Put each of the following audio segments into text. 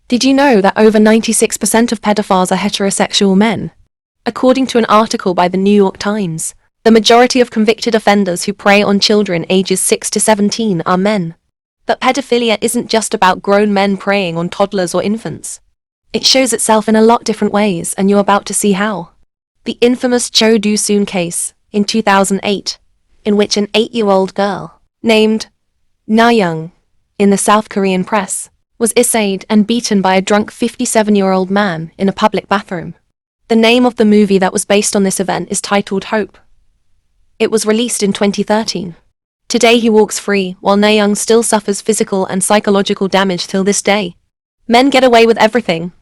Did you know that over 96% of pedophiles are heterosexual men? According to an article by the New York Times, the majority of convicted offenders who prey on children ages 6 to 17 are men. But pedophilia isn't just about grown men preying on toddlers or infants. It shows itself in a lot different ways, and you're about to see how. The infamous Cho Do-soon case, in 2008, in which an 8-year-old girl, named Na-young, in the South Korean press, was essayed and beaten by a drunk 57-year-old man in a public bathroom. The name of the movie that was based on this event is titled Hope. It was released in 2013. Today he walks free, while Na-young still suffers physical and psychological damage till this day. Men get away with everything.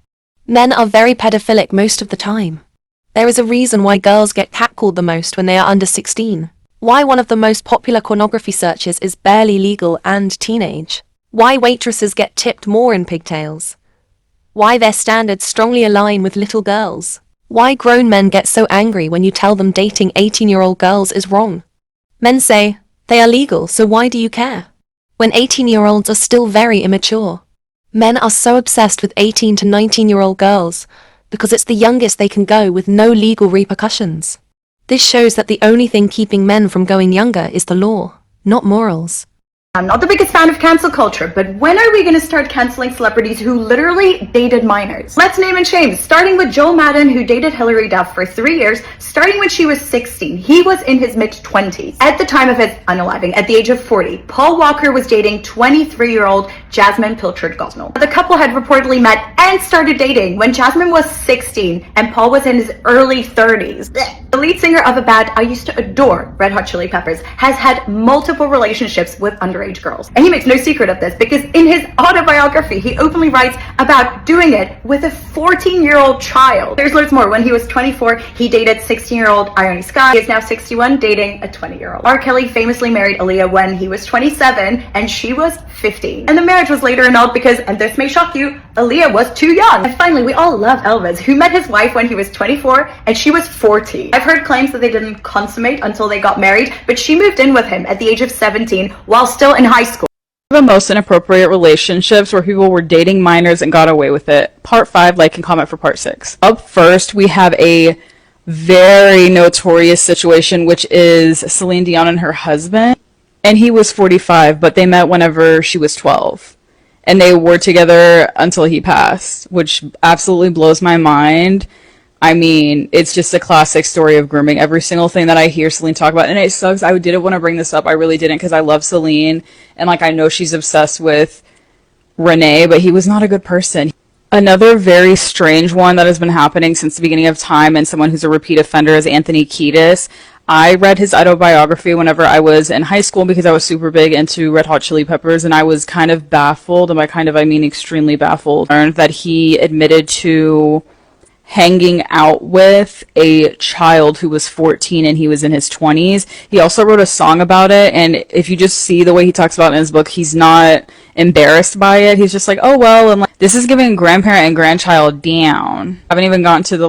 Men are very pedophilic most of the time. There is a reason why girls get catcalled the most when they are under 16. Why one of the most popular pornography searches is barely legal and teenage. Why waitresses get tipped more in pigtails. Why their standards strongly align with little girls. Why grown men get so angry when you tell them dating 18-year-old girls is wrong. Men say, they are legal, so why do you care? When 18-year-olds are still very immature. Men are so obsessed with 18 to 19-year-old girls because it's the youngest they can go with no legal repercussions. This shows that the only thing keeping men from going younger is the law, not morals. I'm not the biggest fan of cancel culture, but when are we going to start canceling celebrities who literally dated minors? Let's name and shame, starting with Joe Madden, who dated Hilary Duff for 3 years, starting when she was 16. He was in his mid-20s. At the time of his unaliving, at the age of 40, Paul Walker was dating 23-year-old Jasmine Pilchard Gosnell. The couple had reportedly met and started dating when Jasmine was 16 and Paul was in his early 30s. The lead singer of a band I used to adore, Red Hot Chili Peppers, has had multiple relationships with underage girls. And he makes no secret of this because in his autobiography, he openly writes about doing it with a 14-year-old child. There's loads more. When he was 24, he dated 16-year-old Irony Scott. He is now 61, dating a 20-year-old. R. Kelly famously married Aaliyah when he was 27 and she was 50. And the marriage was later annulled because, and this may shock you, Aaliyah was too young. And finally, we all love Elvis, who met his wife when he was 24 and she was 40. I've heard claims that they didn't consummate until they got married, but she moved in with him at the age of 17 while still in high school. The most inappropriate relationships where people were dating minors and got away with it. Part 5, like and comment for part 6. Up first, we have a very notorious situation, which is Celine Dion and her husband. And he was 45, but they met whenever she was 12. And they were together until he passed, which absolutely blows my mind. I mean, it's just a classic story of grooming. Every single thing that I hear Celine talk about, and it sucks. I didn't want to bring this up. I really didn't, because I love Celine, and like I know she's obsessed with Renee, but he was not a good person. Another very strange one that has been happening since the beginning of time, and someone who's a repeat offender, is Anthony Kiedis. I read his autobiography whenever I was in high school because I was super big into Red Hot Chili Peppers, and I was kind of baffled, and by kind of I mean extremely baffled, learned that he admitted to hanging out with a child who was 14 and he was in his 20s. He also wrote a song about it, and if you just see the way he talks about it in his book, he's not embarrassed by it. He's just like, oh well, and like this is giving grandparent and grandchild down. I haven't even gotten to the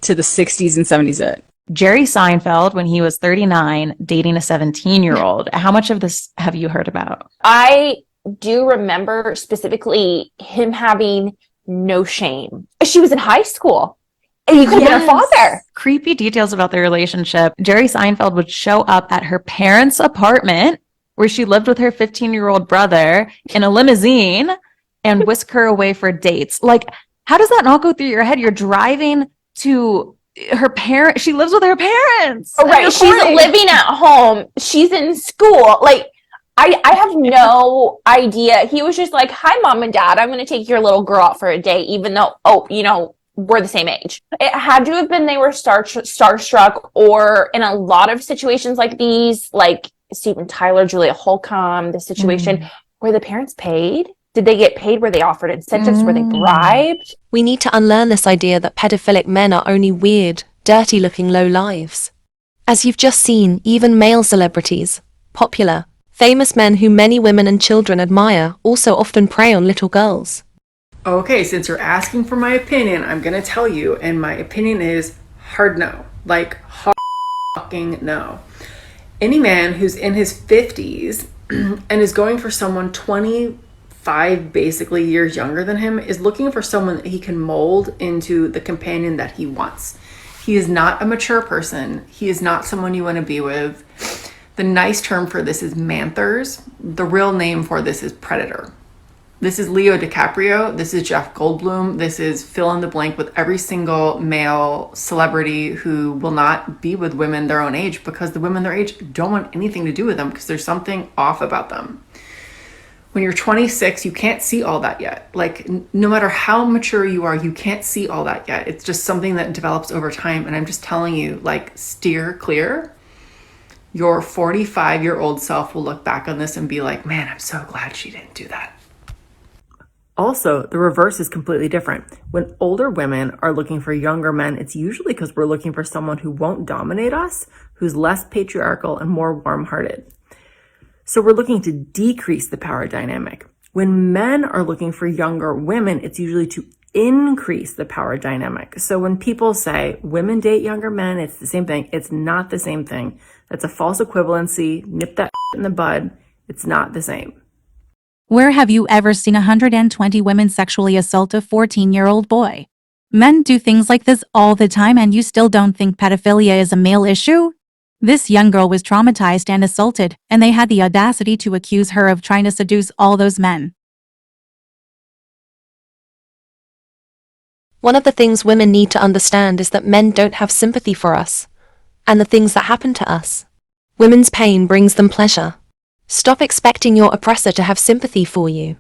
to the 60s and 70s yet. Jerry Seinfeld, when he was 39, dating a 17-year-old. How much of this have you heard about? I do remember specifically him having no shame. She was in high school and he could have been her father. Creepy details about their relationship. Jerry Seinfeld would show up at her parents' apartment where she lived with her 15-year-old brother in a limousine and whisk her away for dates. Like, how does that not go through your head? You're driving to her parents. She lives with her parents. Oh, right. She's living at home. She's in school. Like, I have no idea. He was just like, hi, mom and dad, I'm going to take your little girl out for a day, even though, we're the same age. It had to have been they were starstruck, or in a lot of situations like these, like Steven Tyler, Julia Holcomb, the situation where the parents paid. Did they get paid? Were they offered incentives? Were they bribed? We need to unlearn this idea that pedophilic men are only weird, dirty-looking low lives. As you've just seen, even male celebrities, popular, famous men who many women and children admire also often prey on little girls. Okay, since you're asking for my opinion, I'm gonna tell you, and my opinion is hard no. Like, hard fucking no. Any man who's in his 50s and is going for someone 20, 5 basically years younger than him is looking for someone that he can mold into the companion that he wants. He is not a mature person. He is not someone you want to be with. The nice term for this is manthers. The real name for this is predator. This is Leo DiCaprio. This is Jeff Goldblum. This is fill in the blank with every single male celebrity who will not be with women their own age because the women their age don't want anything to do with them because there's something off about them. When you're 26, you can't see all that yet. Like, no matter how mature you are, you can't see all that yet. It's just something that develops over time. And I'm just telling you, like, steer clear. Your 45-year-old self will look back on this and be like, man, I'm so glad she didn't do that. Also, the reverse is completely different. When older women are looking for younger men, it's usually because we're looking for someone who won't dominate us, who's less patriarchal and more warm-hearted. So we're looking to decrease the power dynamic. When men are looking for younger women, it's usually to increase the power dynamic. So when people say women date younger men, it's the same thing. It's not the same thing. That's a false equivalency. Nip that in the bud. It's not the same. Where have you ever seen 120 women sexually assault a 14-year-old boy? Men do things like this all the time and you still don't think pedophilia is a male issue? This young girl was traumatized and assaulted, and they had the audacity to accuse her of trying to seduce all those men. One of the things women need to understand is that men don't have sympathy for us and the things that happen to us. Women's pain brings them pleasure. Stop expecting your oppressor to have sympathy for you.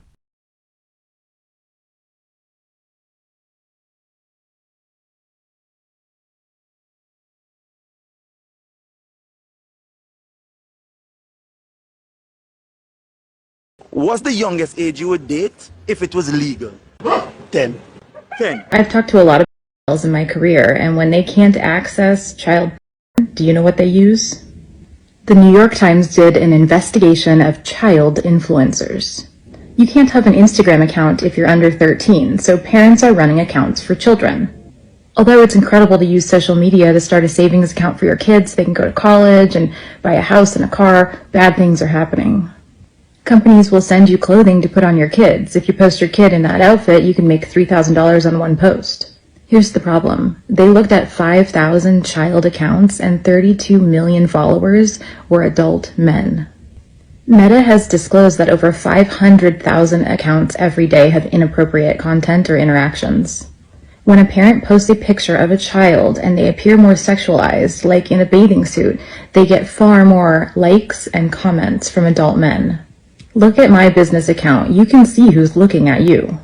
What's the youngest age you would date if it was legal? 10. 10. I've talked to a lot of girls in my career, and when they can't access child porn, do you know what they use? The New York Times did an investigation of child influencers. You can't have an Instagram account if you're under 13, so parents are running accounts for children. Although it's incredible to use social media to start a savings account for your kids, they can go to college and buy a house and a car, bad things are happening. Companies will send you clothing to put on your kids. If you post your kid in that outfit, you can make $3,000 on one post. Here's the problem. They looked at 5,000 child accounts and 32 million followers were adult men. Meta has disclosed that over 500,000 accounts every day have inappropriate content or interactions. When a parent posts a picture of a child and they appear more sexualized, like in a bathing suit, they get far more likes and comments from adult men. Look at my business account. You can see who's looking at you.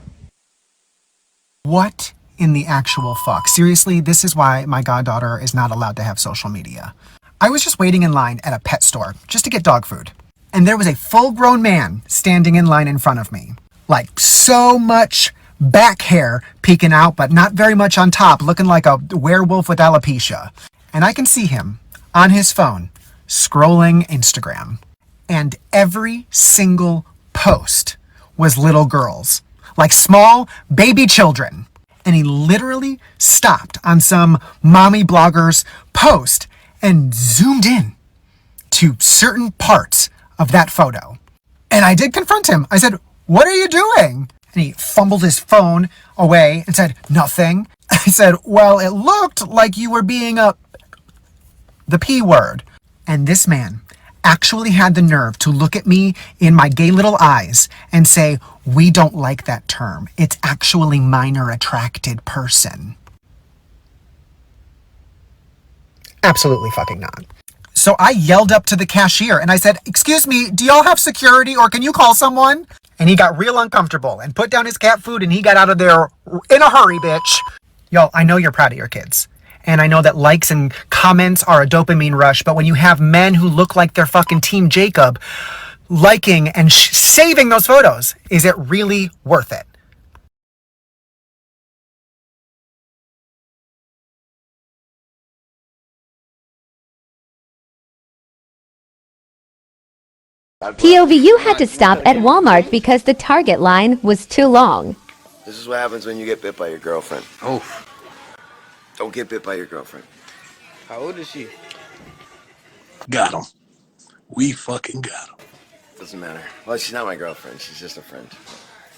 What in the actual fuck? Seriously, this is why my goddaughter is not allowed to have social media. I was just waiting in line at a pet store just to get dog food. And there was a full-grown man standing in line in front of me. Like, so much back hair peeking out, but not very much on top, looking like a werewolf with alopecia. And I can see him on his phone, scrolling Instagram. And every single post was little girls, like small baby children. And he literally stopped on some mommy blogger's post and zoomed in to certain parts of that photo. And I did confront him. I said, "What are you doing?" And he fumbled his phone away and said, "Nothing." I said, "Well, it looked like you were being the P word." And this man actually had the nerve to look at me in my gay little eyes and say, "We don't like that term. It's actually minor attracted person." Absolutely fucking not. So I yelled up to the cashier and I said, "Excuse me, do y'all have security or can you call someone?" And he got real uncomfortable and put down his cat food and he got out of there in a hurry, bitch. Y'all, I know you're proud of your kids. And I know that likes and comments are a dopamine rush, but when you have men who look like they're fucking Team Jacob liking and saving those photos, is it really worth it? POV, you had to stop at Walmart because the Target line was too long. This is what happens when you get bit by your girlfriend. Oh. Don't get bit by your girlfriend. How old is she? Got him. We fucking got him. Doesn't matter. Well, she's not my girlfriend. She's just a friend.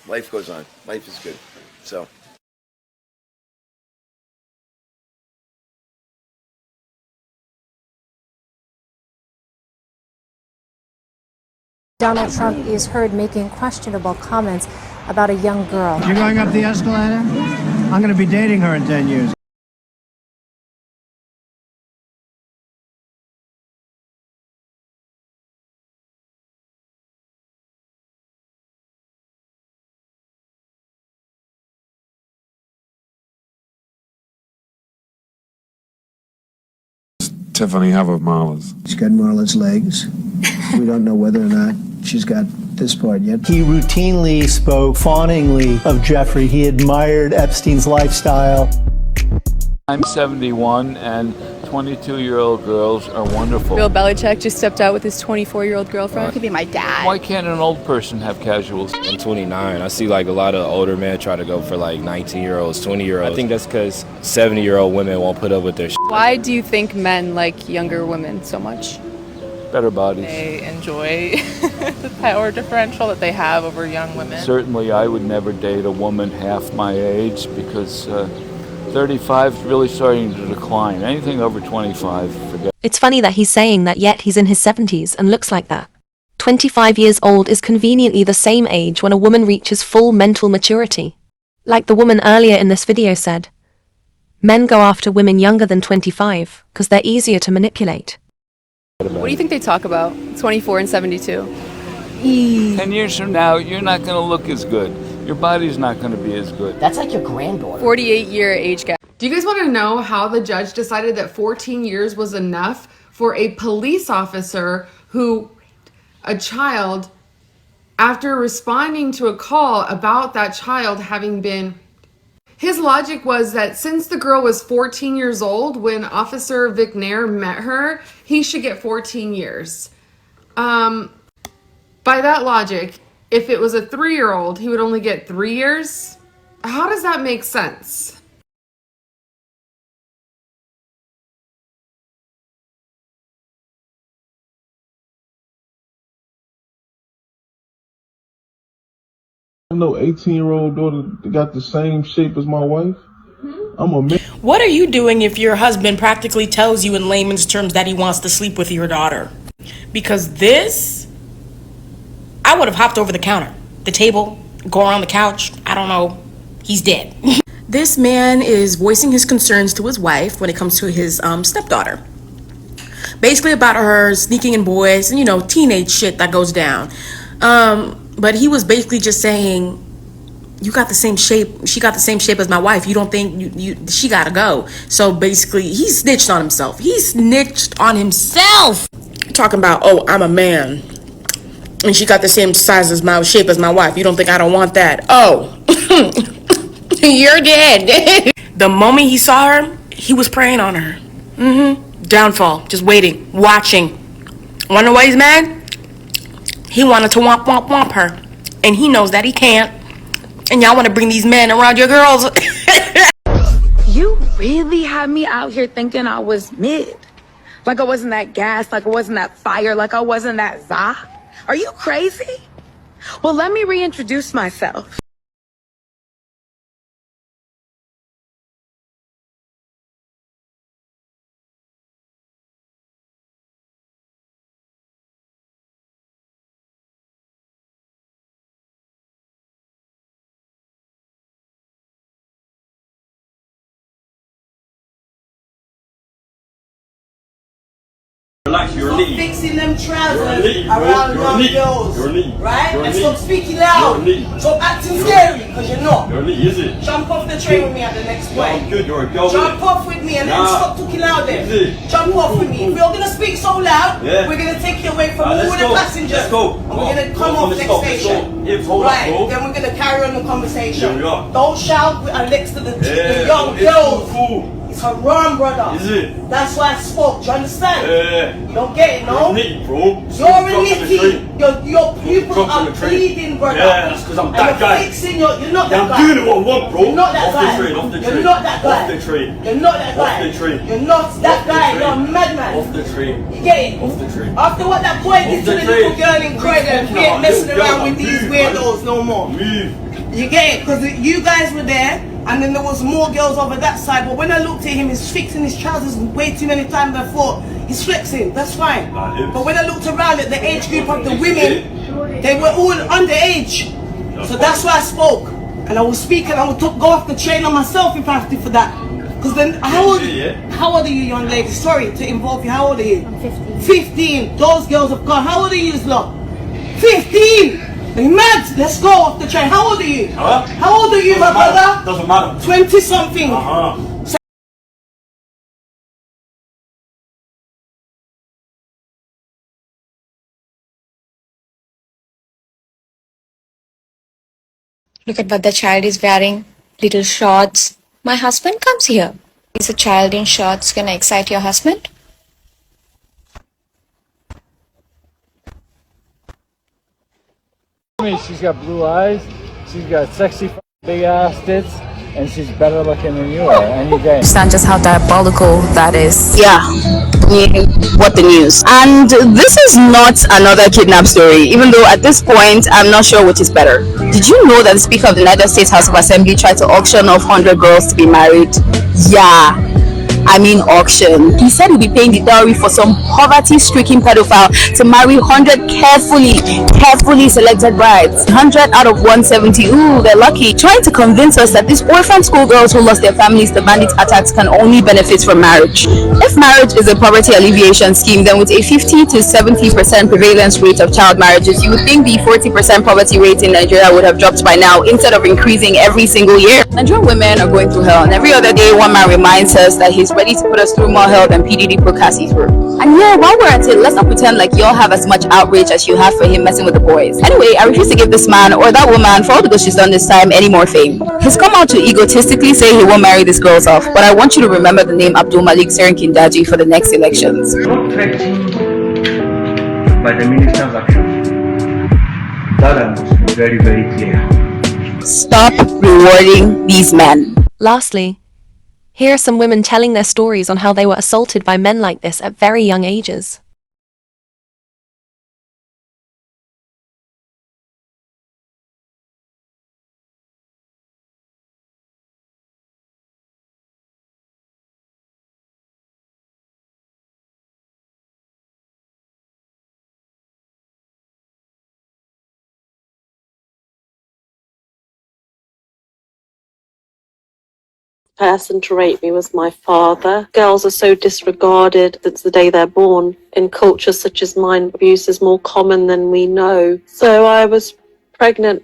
life goes on. Life is good. So. Donald Trump is heard making questionable comments about a young girl. You're going up the escalator? I'm going to be dating her in 10 years. Tiffany, how about Marla's? She's got Marla's legs. We don't know whether or not she's got this part yet. He routinely spoke fawningly of Jeffrey. He admired Epstein's lifestyle. I'm 71 and 22-year-old girls are wonderful. Bill Belichick just stepped out with his 24-year-old girlfriend. Could be my dad. Why can't an old person have casuals? I'm 29. I see like a lot of older men try to go for like 19-year-olds, 20-year-olds. I think that's because 70-year-old women won't put up with their shit. Why do you think men like younger women so much? Better bodies. They enjoy the power differential that they have over young women. Certainly, I would never date a woman half my age because 35 is really starting to decline. Anything over 25, forget. It's funny that he's saying that, yet he's in his 70s and looks like that. 25 years old is conveniently the same age when a woman reaches full mental maturity. Like the woman earlier in this video said, men go after women younger than 25 because they're easier to manipulate. What do you think they talk about? 24 and 72. 10 years from now, you're not going to look as good. Your body's not going to be as good. That's like your granddaughter. 48-year age gap. Do you guys want to know how the judge decided that 14 years was enough for a police officer who, a child, after responding to a call about that child having been... His logic was that since the girl was 14 years old when Officer Vicnair met her, he should get 14 years. By that logic, if it was a 3-year-old, he would only get 3 years? How does that make sense? No 18-year-old daughter got the same shape as my wife. I'm a man. What are you doing if your husband practically tells you in layman's terms that he wants to sleep with your daughter? Because this, I would have hopped over the counter, the table, go around the couch. I don't know. He's dead. This man is voicing his concerns to his wife when it comes to his stepdaughter. Basically about her sneaking in boys and, you know, teenage shit that goes down. But he was basically just saying, you got the same shape, she got the same shape as my wife. You don't think she gotta go. So basically, he snitched on himself. He snitched on himself. Talking about, oh, I'm a man. And she got the same size as my shape as my wife. You don't think I don't want that? Oh, you're dead. The moment he saw her, he was preying on her. Downfall, just waiting, watching. Wanna know why he's mad? He wanted to womp her. And he knows that he can't. And y'all want to bring these men around your girls. You really had me out here thinking I was mid. Like I wasn't that gas, like I wasn't that fire, like I wasn't that za. Are you crazy? Well, let me reintroduce myself. Relax, you're Stop fixing them trousers around young girls, right? And stop speaking loud. Stop acting scary, because you're not. Jump off the train with me at the next point. Jump off with me and then stop talking loud then. Jump off with me. If you're going to speak so loud, we're going to take you away from all the passengers. And we're going to come off next station. Right, then we're going to carry on the conversation. Don't shout next to the young girls. It's haram, brother. Is it? That's why I spoke. Do you understand? You don't get it, no? You're a nitty. Your pupils are bleeding, brother. Yeah, that's because I'm that guy. You're not that I'm guy. doing it what I want, bro. You're not that guy. Off the train, off the train. You're not that guy. Off the train. You're not that guy. Off the train. You're not that guy. You're a madman. Off the train. You get it? Off the train. After what that boy did to the little girl in Croydon, we ain't messing around with these weirdos no more. You get it? Because you guys were there, and then there was more girls over that side. But when I looked at him, he's fixing his trousers way too many times. I thought he's flexing. That's fine. But when I looked around at the age group of the women, they were all underage. So that's why I spoke, and I will speak, and I will go off the train on myself if I have to for that. Because then, how old are you, young lady? Sorry to involve you. How old are you? I'm 15. 15. Those girls have gone. How old are you, lot? 15. Are you mad? Let's go off the train. How old are you? Huh? How old are you, my brother? Doesn't matter. 20 something. Look at what the child is wearing. Little shorts. My husband comes here. Is a child in shorts gonna excite your husband? She's got blue eyes, she's got sexy big ass tits, and she's better looking than you are any day. Understand just how diabolical that is. Yeah. What the news. And this is not another kidnap story, even though at this point I'm not sure which is better. Did you know that the Speaker of the United States House of Assembly tried to auction off 100 girls to be married? Yeah. I mean auction. He said he'll be paying the dowry for some poverty-stricken pedophile to marry 100 carefully selected brides. 100 out of 170. Ooh, they're lucky. Trying to convince us that these orphan schoolgirls who lost their families to bandit attacks can only benefit from marriage. If marriage is a poverty alleviation scheme, then with a 50 to 70% prevalence rate of child marriages, you would think the 40% poverty rate in Nigeria would have dropped by now instead of increasing every single year. Nigerian women are going through hell, and every other day one man reminds us that he's ready to put us through more hell than PDD Procassi through. And yeah, while we're at it, let's not pretend like y'all have as much outrage as you have for him messing with the boys. Anyway, I refuse to give this man or that woman, for all the good she's done this time, any more fame. He's come out to egotistically say he won't marry these girls off, but I want you to remember the name Abdul Malik Serin-Kindaji for the next elections. Not threatened by the minister's action. That I must be very, very clear. Stop rewarding these men. Lastly, here are some women telling their stories on how they were assaulted by men like this at very young ages. Person to rape me was my father. Girls are so disregarded since the day they're born. In cultures such as mine, abuse is more common than we know. So I was pregnant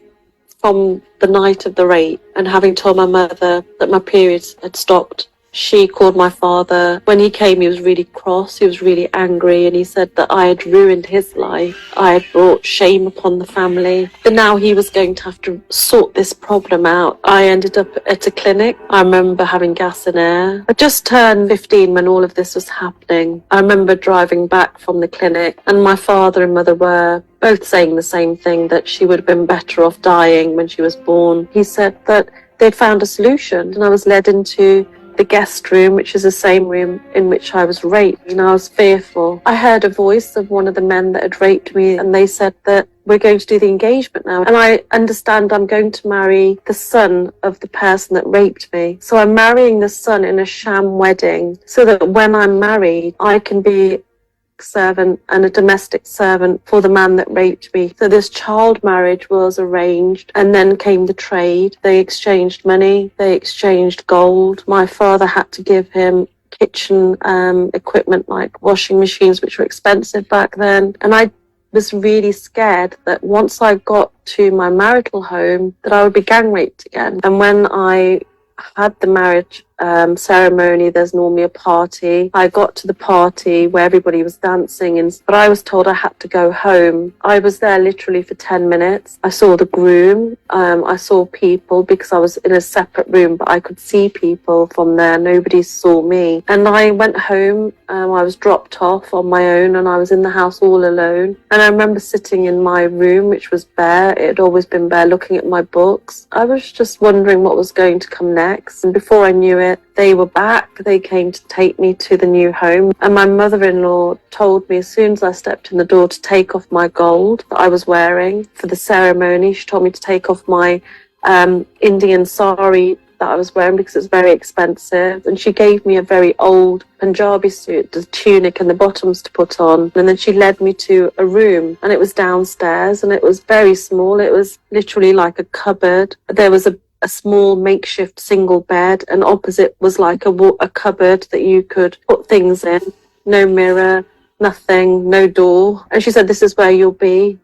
from the night of the rape, and having told my mother that my periods had stopped, she called my father. When he came, he was really cross, he was really angry, and he said that I had ruined his life. I had brought shame upon the family. But now he was going to have to sort this problem out. I ended up at a clinic. I remember having gas and air. I just turned 15 when all of this was happening. I remember driving back from the clinic, and my father and mother were both saying the same thing, that she would have been better off dying when she was born. He said that they'd found a solution, and I was led into the guest room, which is the same room in which I was raped, and I was fearful. I heard a voice of one of the men that had raped me, and they said that we're going to do the engagement now. And I understand I'm going to marry the son of the person that raped me. So I'm marrying the son in a sham wedding so that when I'm married, I can be servant and a domestic servant for the man that raped me. So this child marriage was arranged, and then came the trade. They exchanged money, they exchanged gold. My father had to give him kitchen equipment like washing machines, which were expensive back then. And I was really scared that once I got to my marital home that I would be gang raped again. And when I had the marriage ceremony, there's normally a party. I got to the party where everybody was dancing, but I was told I had to go home. I was there literally for 10 minutes. I saw the groom. I saw people because I was in a separate room, but I could see people from there. Nobody saw me. And I went home. I was dropped off on my own, and I was in the house all alone. And I remember sitting in my room, which was bare. It had always been bare, looking at my books. I was just wondering what was going to come next. And before I knew it, they were back. They came to take me to the new home. And my mother-in-law told me as soon as I stepped in the door to take off my gold that I was wearing for the ceremony. She told me to take off my Indian sari that I was wearing because it's very expensive. And she gave me a very old Punjabi suit, the tunic and the bottoms to put on. And then she led me to a room, and it was downstairs, and it was very small. It was literally like a cupboard. There was a small makeshift single bed, and opposite was like a cupboard that you could put things in. No mirror, nothing, no door. And she said, this is where you'll be.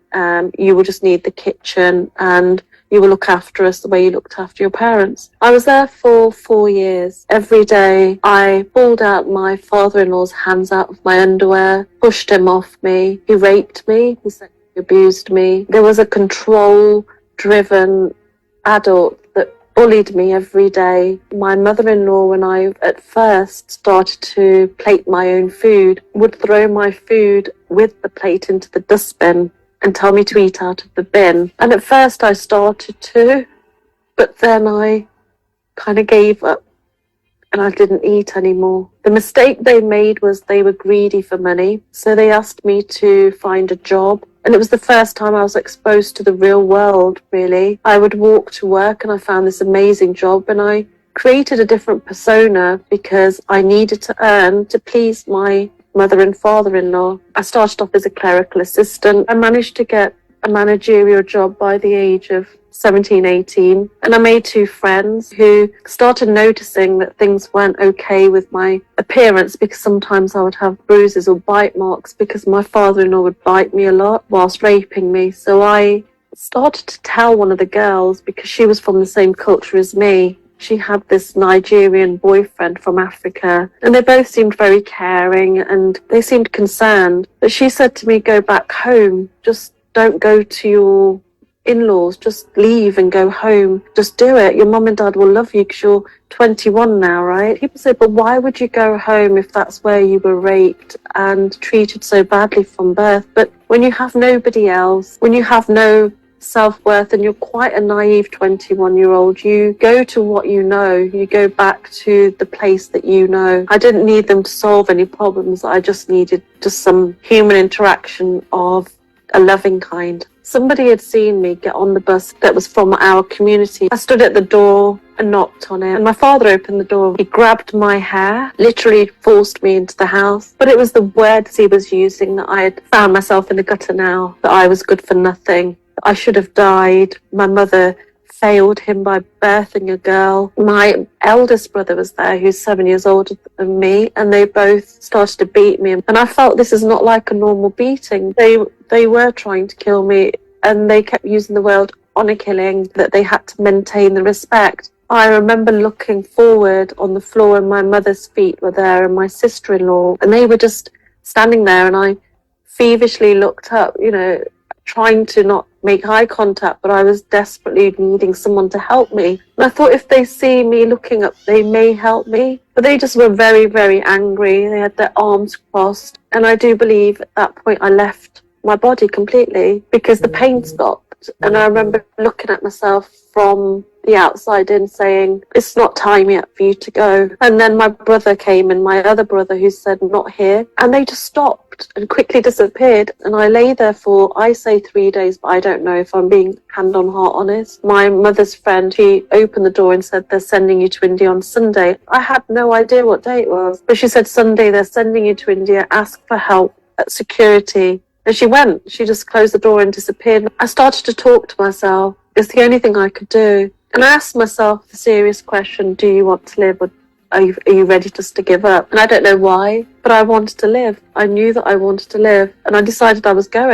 You will just need the kitchen, and you will look after us the way you looked after your parents. I was there for 4 years. Every day I pulled out my father-in-law's hands out of my underwear, pushed him off me. He raped me. He sexually abused me. There was a control-driven adult that bullied me every day. My mother-in-law, when I at first started to plate my own food, would throw my food with the plate into the dustbin and tell me to eat out of the bin. And at first I started to, but then I kind of gave up and I didn't eat anymore. The mistake they made was they were greedy for money. So they asked me to find a job. And it was the first time I was exposed to the real world, really. I would walk to work and I found this amazing job, and I created a different persona because I needed to earn to please my mother and father-in-law. I started off as a clerical assistant. I managed to get a managerial job by the age of 17, 18. And I made 2 friends who started noticing that things weren't okay with my appearance, because sometimes I would have bruises or bite marks because my father-in-law would bite me a lot whilst raping me. So I started to tell one of the girls, because she was from the same culture as me. She had this Nigerian boyfriend from Africa, and they both seemed very caring and they seemed concerned. But she said to me, go back home. Just don't go to your in-laws. Just leave and go home. Just do it. Your mum and dad will love you because you're 21 now, right? People say, but why would you go home if that's where you were raped and treated so badly from birth? But when you have nobody else, when you have no self-worth and you're quite a naive 21-year-old, you go to what you know. You go back to the place that you know. I didn't need them to solve any problems. I just needed some human interaction of a loving kind. Somebody had seen me get on the bus that was from our community. I stood at the door and knocked on it, and my father opened the door. He grabbed my hair, literally forced me into the house. But it was the words he was using that I had found myself in the gutter now, that I was good for nothing. I should have died. My mother failed him by birthing a girl. My eldest brother was there, who's 7 years older than me, and they both started to beat me. And I felt this is not like a normal beating. They were trying to kill me, and they kept using the word honor killing, that they had to maintain the respect. I remember looking forward on the floor, and my mother's feet were there, and my sister-in-law, and they were just standing there, and I feverishly looked up, trying to not make eye contact, but I was desperately needing someone to help me. And I thought if they see me looking up, they may help me. But they just were very, very angry. They had their arms crossed. And I do believe at that point I left my body completely because the pain stopped. And I remember looking at myself from the outside in saying, it's not time yet for you to go. And then my brother came, and my other brother, who said, not here. And they just stopped and quickly disappeared. And I lay there for, I say 3 days, but I don't know if I'm being hand on heart honest. My mother's friend, he opened the door and said, they're sending you to India on Sunday. I had no idea what day it was. But she said, Sunday, they're sending you to India. Ask for help at security. And she went. She just closed the door and disappeared. I started to talk to myself. It's the only thing I could do. And I asked myself the serious question, do you want to live, or are you ready just to give up? And I don't know why, but I wanted to live. I knew that I wanted to live, and I decided I was going.